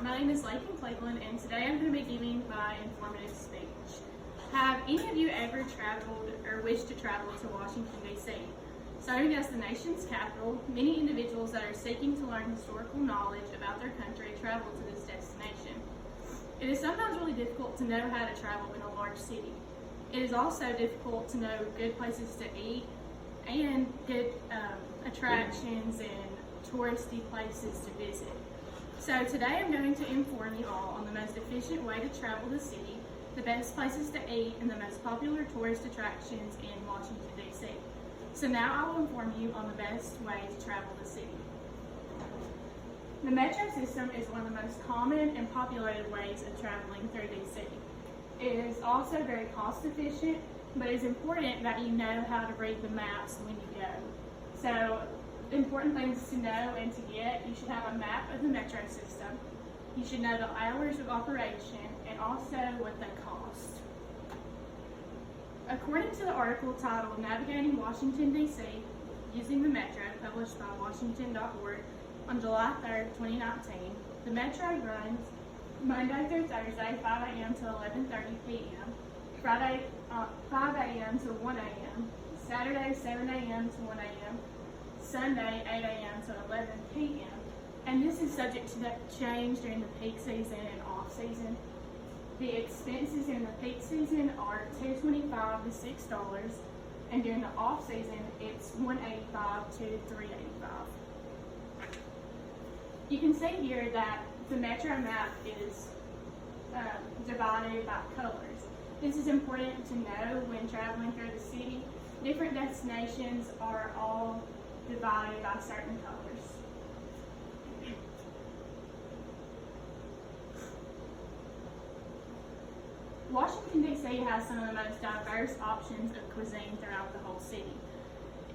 My name is Laken and today I'm going to be giving my informative speech. Have any of you ever traveled or wished to travel to Washington, D.C.? Serving as the nation's capital, many individuals that are seeking to learn historical knowledge about their country travel to this destination. It is sometimes really difficult to know how to travel in a large city. It is also difficult to know good places to eat and good attractions and touristy places to visit. So today I'm going to inform you all on the most efficient way to travel the city, the best places to eat, and the most popular tourist attractions in Washington, D.C. So now I will inform you on the best way to travel the city. The metro system is one of the most common and populated ways of traveling through D.C. It is also very cost efficient, but it's important that you know how to read the maps when you go. So important things to know and to get: you should have a map of the metro system, you should know the hours of operation, and also what they cost. According to the article titled Navigating Washington, D.C. Using the Metro, published by Washington.org on July 3rd, 2019, the Metro runs Monday through Thursday, 5 a.m. to 11:30 p.m., Friday, 5 a.m. to 1 a.m., Saturday, 7 a.m. to 1 a.m., Sunday, 8 a.m. to 11 p.m. And this is subject to change during the peak season and off season. The expenses in the peak season are $2.25 to $6, and during the off season, it's $1.85 to $3.85. You can see here that the metro map is divided by colors. This is important to know when traveling through the city. Different destinations are all divided by certain colors. Washington, D.C. has some of the most diverse options of cuisine throughout the whole city.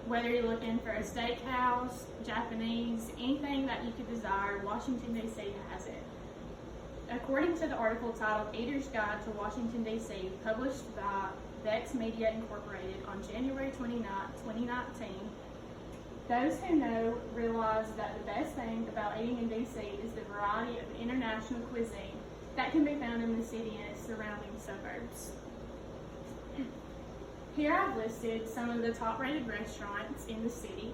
Whether you're looking for a steakhouse, Japanese, anything that you could desire, Washington, D.C. has it. According to the article titled Eater's Guide to Washington, D.C., published by Vex Media Incorporated on January 29, 2019, those who know realize that the best thing about eating in D.C. is the variety of international cuisine that can be found in the city and its surrounding suburbs. Here I've listed some of the top-rated restaurants in the city.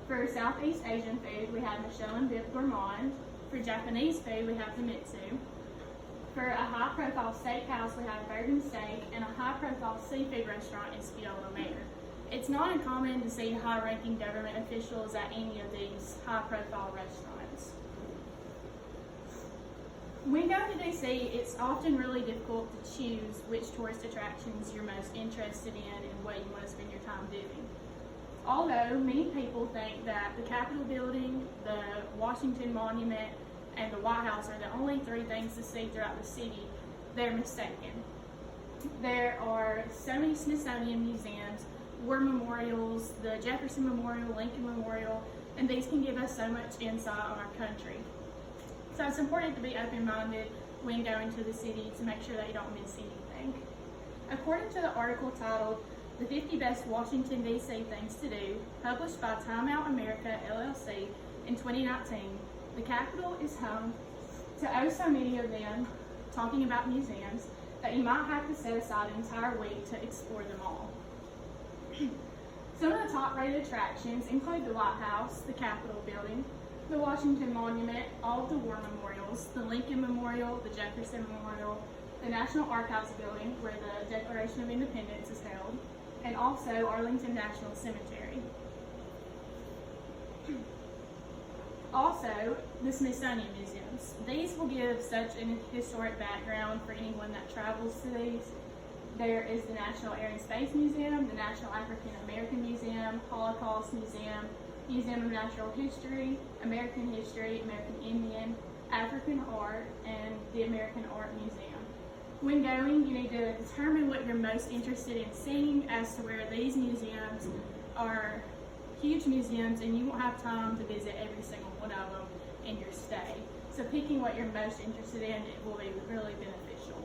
For Southeast Asian food, we have Michelin Bib Gourmand. For Japanese food, we have Famitsu. For a high-profile steakhouse, we have Bourbon Steak, and a high-profile seafood restaurant is Fiona Mare. It's not uncommon to see high-ranking government officials at any of these high-profile restaurants. When going to D.C., it's often really difficult to choose which tourist attractions you're most interested in and what you want to spend your time doing. Although many people think that the Capitol building, the Washington Monument, and the White House are the only three things to see throughout the city, they're mistaken. There are so many Smithsonian museums, war memorials, the Jefferson Memorial, Lincoln Memorial, and these can give us so much insight on our country. So it's important to be open-minded when going to the city to make sure that you don't miss anything. According to the article titled The 50 Best Washington, D.C. Things to Do, published by Time Out America, LLC in 2019, the Capitol is home to oh so many of them, talking about museums, that you might have to set aside an entire week to explore them all. Some of the top-rated attractions include the White House, the Capitol building, the Washington Monument, all of the war memorials, the Lincoln Memorial, the Jefferson Memorial, the National Archives building where the Declaration of Independence is held, and also Arlington National Cemetery. Also, the Smithsonian Museums. These will give such an historic background for anyone that travels to these. There is the National Air and Space Museum, the National African American Museum, Holocaust Museum, Museum of Natural History, American Indian, African Art, and the American Art Museum. When going, you need to determine what you're most interested in seeing, as to where these museums are huge museums and you won't have time to visit every single one of them in your stay. So picking what you're most interested in, it will be really beneficial.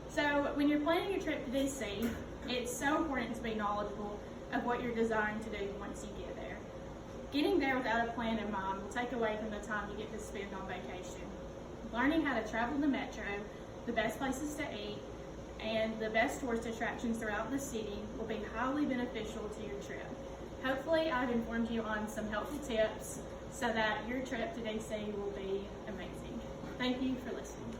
So when you're planning your trip to D.C., it's so important to be knowledgeable of what you're desiring to do once you get there. Getting there without a plan in mind will take away from the time you get to spend on vacation. Learning how to travel the metro, the best places to eat, and the best tourist attractions throughout the city will be highly beneficial to your trip. Hopefully, I've informed you on some helpful tips so that your trip to DC will be amazing. Thank you for listening.